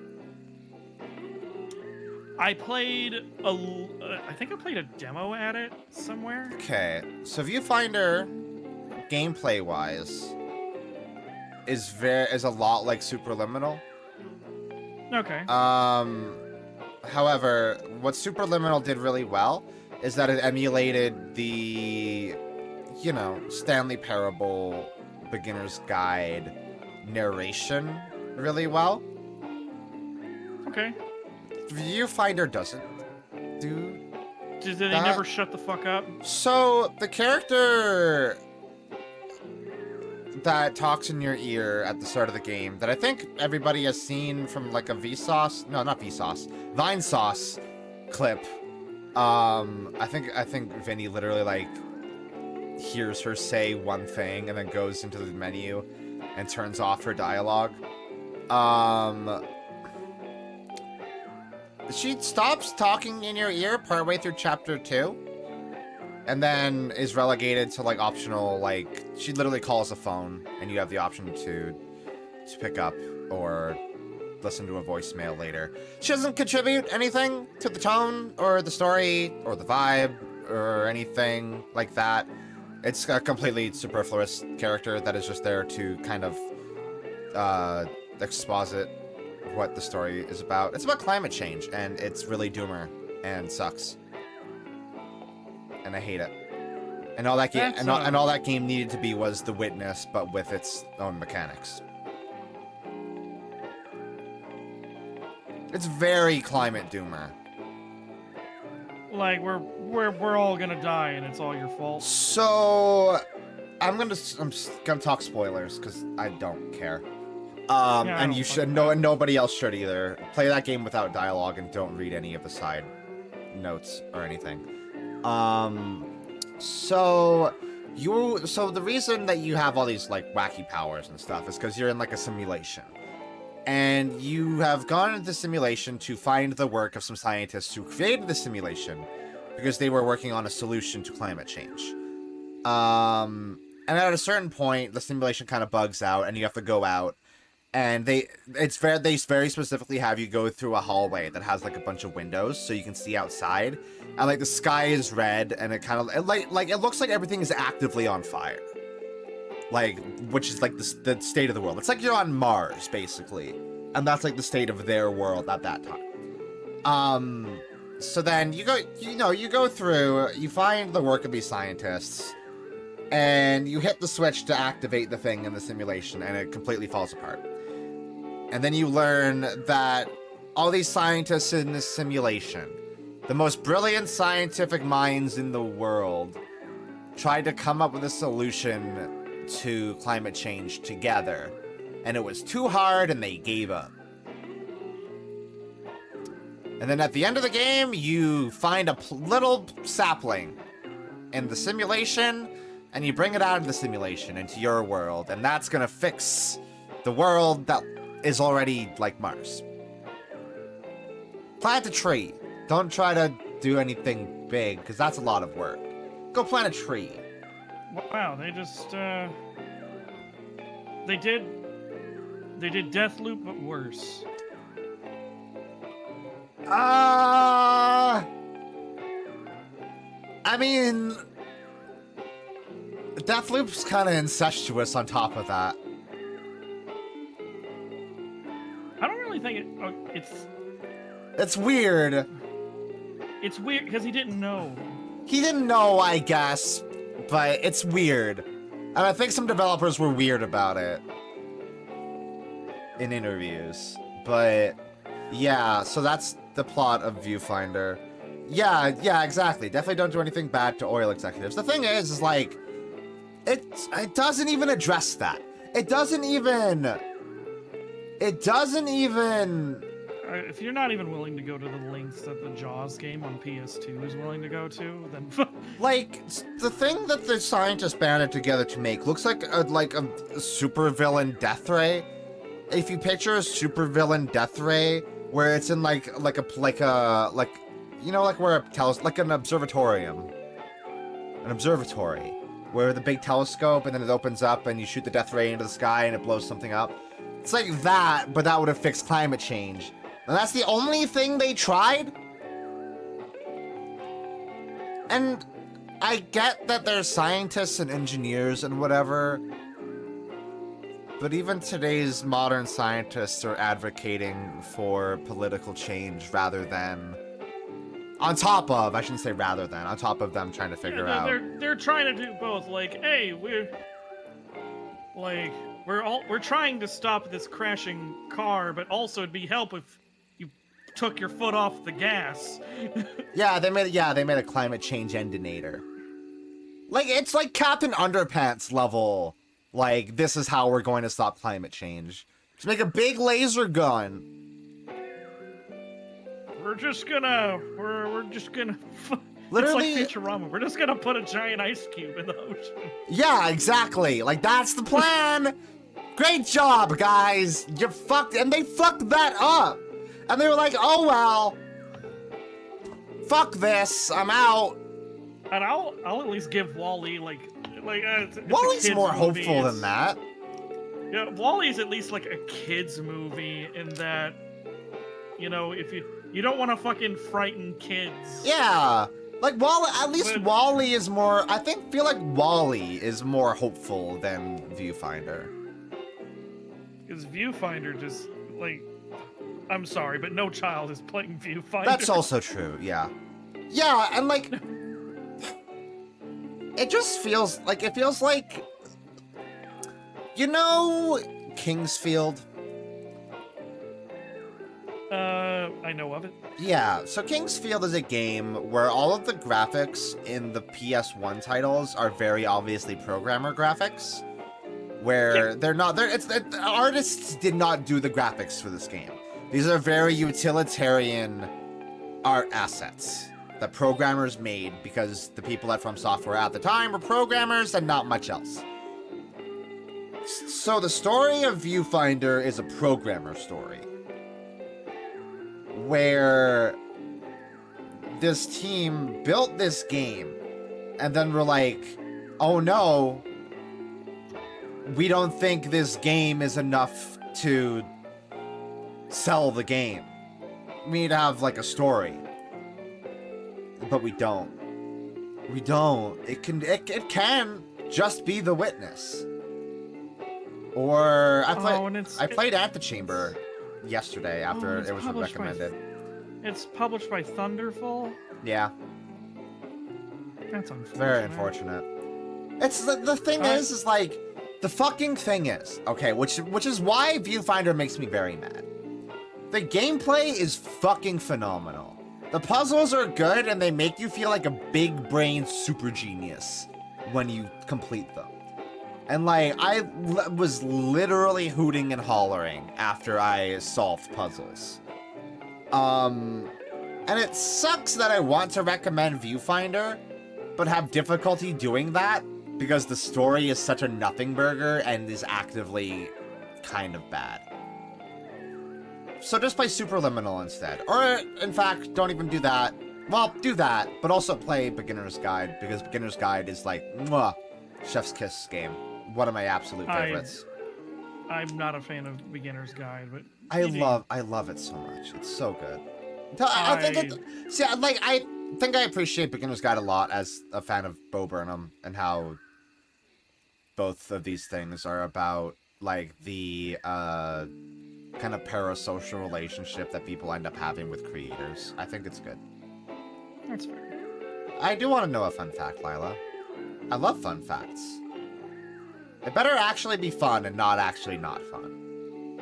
I played I think I played a demo at it somewhere. Okay, so Viewfinder, gameplay wise, is a lot like Superliminal. Okay. However, what Superliminal did really well is that it emulated the, Stanley Parable beginner's guide narration really well. Okay. Viewfinder doesn't do Did they that- never shut the fuck up? So the character that talks in your ear at the start of the game that I think everybody has seen from like a Vsauce, no, not Vsauce, Vinesauce clip. I think Vinny literally like hears her say one thing and then goes into the menu and turns off her dialogue. She stops talking in your ear partway through chapter 2 and then is relegated to like optional, like she literally calls a phone and you have the option to pick up or listen to a voicemail later. She doesn't contribute anything to the tone or the story or the vibe or anything like that. It's a completely superfluous character that is just there to kind of exposit what the story is about. It's about climate change, and it's really doomer and sucks. And I hate it. And all that game needed to be was The Witness, but with its own mechanics. It's very climate doomer. Like we're all gonna die and it's all your fault. So I'm just gonna talk spoilers because I don't care. Yeah, and you should and nobody else should either. Play that game without dialogue and don't read any of the side notes or anything. So the reason that you have all these like wacky powers and stuff is because you're in like a simulation. And you have gone into the simulation to find the work of some scientists who created the simulation because they were working on a solution to climate change. And at a certain point, the simulation kind of bugs out and you have to go out. And they very specifically have you go through a hallway that has like a bunch of windows so you can see outside. And like the sky is red and it looks like everything is actively on fire. Like, which is like the state of the world. It's like you're on Mars, basically. And that's like the state of their world at that time. So then you go through, you find the work of these scientists, and you hit the switch to activate the thing in the simulation, and it completely falls apart. And then you learn that all these scientists in this simulation, the most brilliant scientific minds in the world, tried to come up with a solution to climate change together, and it was too hard and they gave up. And then at the end of the game, you find a little sapling in the simulation, and you bring it out of the simulation into your world, and that's gonna fix the world that is already like Mars. Plant a tree. Don't try to do anything big, because that's a lot of work. Go plant a tree. Wow, they just they did Deathloop but worse. I mean, Deathloop's kind of incestuous on top of that. I don't really think It's weird. It's weird because he didn't know. He didn't know, I guess, but it's weird. And I think some developers were weird about it in interviews. But yeah, so that's the plot of Viewfinder. Yeah, exactly. Definitely don't do anything bad to oil executives. The thing is like, it doesn't even address that. It doesn't even... If you're not even willing to go to the lengths that the Jaws game on PS2 is willing to go to, then like the thing that the scientists banded together to make looks like a supervillain death ray. If you picture a supervillain death ray, where it's in like an observatory, where the big telescope and then it opens up and you shoot the death ray into the sky and it blows something up. It's like that, but that would have fixed climate change. And that's the only thing they tried? And I get that they're scientists and engineers and whatever, but even today's modern scientists are advocating for political change rather than... on top of them trying to figure out. They're trying to do both. Like, hey, we're trying to stop this crashing car, but also it'd be help if you took your foot off the gas. Yeah, they made a climate change endinator. Like, it's like Captain Underpants level. Like, this is how we're going to stop climate change. Just make a big laser gun. We're just gonna Literally, it's like Futurama. We're just gonna put a giant ice cube in the ocean. Yeah, exactly. Like, that's the plan. Great job, guys. You fucked, and they fucked that up. And they were like, oh well, fuck this, I'm out. And I'll at least give Wall-E it's Wally's more movie. hopeful than that. Yeah, Wall-E's at least like a kid's movie in that, if you don't want to fucking frighten kids. Yeah, like Wall-E is more. Feel like Wall-E is more hopeful than Viewfinder. Because Viewfinder just I'm sorry, but no child is playing Viewfinder. That's also true. Yeah, and like. It just feels like, Kingsfield? I know of it. Yeah, so King's Field is a game where all of the graphics in the PS1 titles are very obviously programmer graphics, where they're not. The artists did not do the graphics for this game. These are very utilitarian art assets that programmers made because the people at From Software at the time were programmers and not much else. So the story of Viewfinder is a programmer story, where this team built this game and then we're like, oh no, we don't think this game is enough to sell the game. We need to have like a story. But we don't. We don't. It can just be The Witness. Or I played Antechamber yesterday after it was recommended. It's published by Thunderful? Yeah. That's unfortunate. Very unfortunate. It's the thing is like the fucking thing is, okay, which is why Viewfinder makes me very mad. The gameplay is fucking phenomenal. The puzzles are good and they make you feel like a big brain super genius when you complete them. And like, I was literally hooting and hollering after I solved puzzles. And it sucks that I want to recommend Viewfinder, but have difficulty doing that because the story is such a nothing burger and is actively kind of bad. So just play Superliminal instead. Or, in fact, don't even do that. Well, do that, but also play Beginner's Guide, because Beginner's Guide is like, mwah, chef's kiss game. One of my absolute favorites. I'm not a fan of Beginner's Guide, but I love it so much. It's so good. I think I appreciate Beginner's Guide a lot as a fan of Bo Burnham and how both of these things are about like the kind of parasocial relationship that people end up having with creators. I think it's good. That's fair. I do want to know a fun fact, Lila. I love fun facts. It better actually be fun and not actually not fun.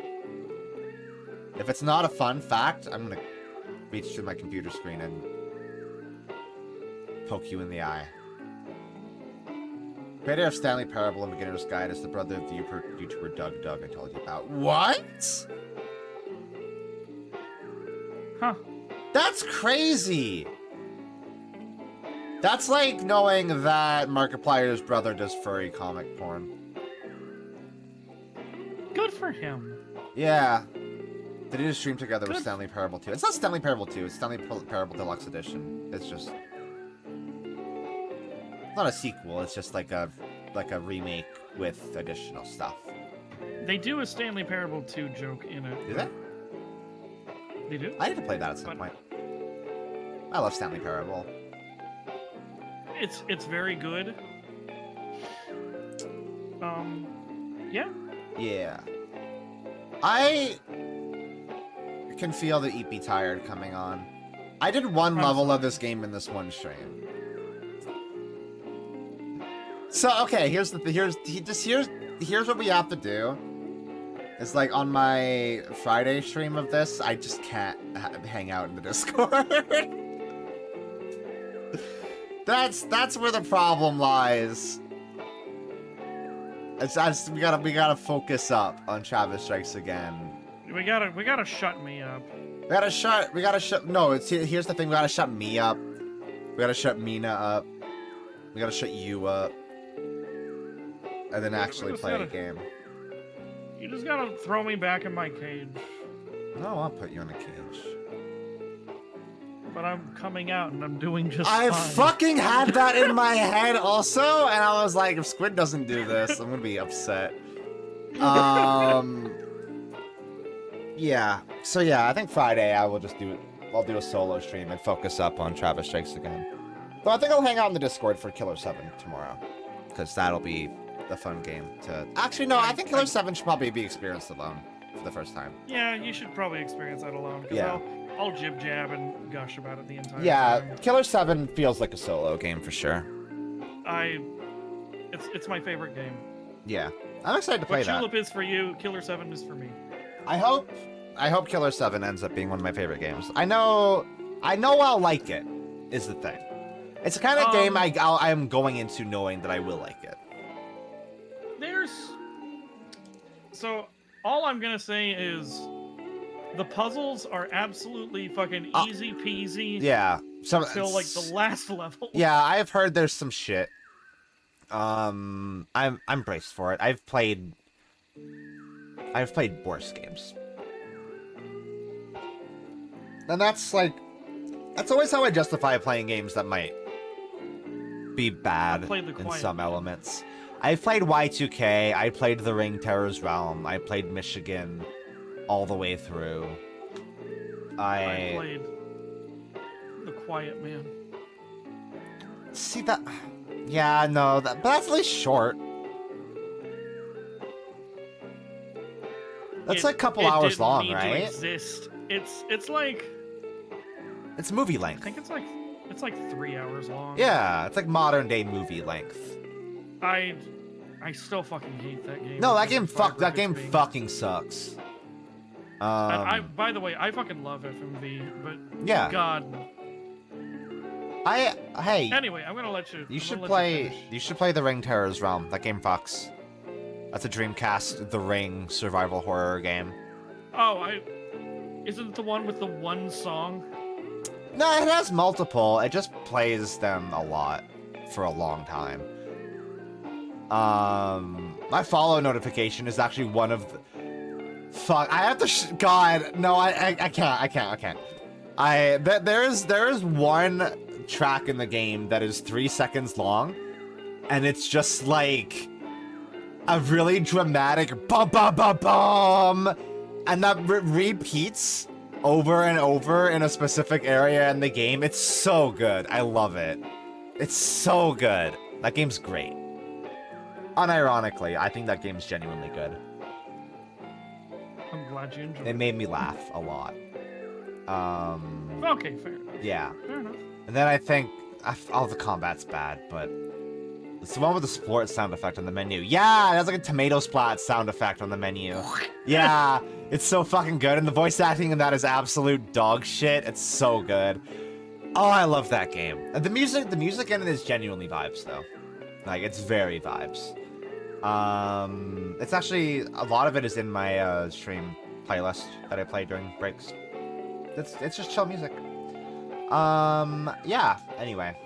If it's not a fun fact, I'm gonna reach through my computer screen and poke you in the eye. Creator of Stanley Parable and Beginner's Guide is the brother of the YouTuber Doug I told you about. What? Huh. That's crazy! That's like knowing that Markiplier's brother does furry comic porn. Good for him. Yeah. They did a stream together with Stanley Parable 2. It's not Stanley Parable 2, it's Stanley Parable Deluxe Edition. It's just... It's not a sequel, it's just like a remake with additional stuff. They do a Stanley Parable 2 joke in it. Do they? They do? I need to play that at some point. I love Stanley Parable. It's very good. Yeah. Yeah. I can feel the Eat Be Tired coming on. I did one level of this game in this one stream. So okay, here's what we have to do. It's like on my Friday stream of this, I just can't hang out in the Discord. That's where the problem lies. It's we gotta focus up on Travis Strikes Again. We gotta shut me up. We gotta shut. No, here's the thing. We gotta shut me up. We gotta shut Mina up. We gotta shut you up. And then actually play a game. You just gotta throw me back in my cage. No, I'll put you in a cage. But I'm coming out and I'm doing just I fine. fucking had that in my head also, and I was like, if Squid doesn't do this, I'm gonna be upset. Yeah. So yeah, I think Friday I'll do a solo stream and focus up on Travis Strikes Again. Though I think I'll hang out in the Discord for Killer 7 tomorrow, because that'll be a fun game to... Actually, no, I think Killer 7 should probably be experienced alone for the first time. Yeah, you should probably experience that alone, because Yeah. I'll jib-jab and gush about it the entire time. Yeah, Killer 7 feels like a solo game for sure. It's my favorite game. Yeah. I'm excited to play What that. Julep is for you, Killer 7 is for me. I hope I hope Killer 7 ends up being one of my favorite games. I know I'll like it, is the thing. It's the kind of game I'm going into knowing that I will like it. So, all I'm gonna say is the puzzles are absolutely fucking easy peasy. Yeah. Until, like, the last level. Yeah, I've heard there's some shit. I'm braced for it. I've played worse games. And that's always how I justify playing games that might be bad in some elements. I've played Y2K, I played The Ring Terror's Realm, I played Michigan all the way through. I played The Quiet Man. See that? Yeah, no, but that's at least short. That's like a couple hours long, right? It's like... It's movie length. I think it's like 3 hours long. Yeah, it's like modern day movie length. I still fucking hate that game. No, that game fucking sucks. And by the way, I fucking love FMV, but yeah. God. Hey. Anyway, I'm gonna let you. You should play The Ring Terror's Realm. That game fucks. That's a Dreamcast The Ring survival horror game. Oh, isn't it the one with the one song? No, it has multiple. It just plays them a lot for a long time. My follow notification is actually one of the... Fuck, I have to God, no, I can't. There is one track in the game that is 3 seconds long, and it's just like a really dramatic bum bum bum bum, and that repeats over and over in a specific area in the game. It's so good. I love it. It's so good. That game's great. Unironically, I think that game's genuinely good. I'm glad you enjoyed it. It made me laugh a lot. Okay, fair enough. Yeah. Fair enough. And then I think... Oh, the combat's bad, but... It's the one with the sport sound effect on the menu. Yeah, it has like a tomato splat sound effect on the menu. Yeah, it's so fucking good, and the voice acting in that is absolute dog shit. It's so good. Oh, I love that game. The music in it is genuinely vibes, though. Like, it's very vibes. It's actually, a lot of it is in my stream playlist that I play during breaks. It's just chill music. Yeah, anyway.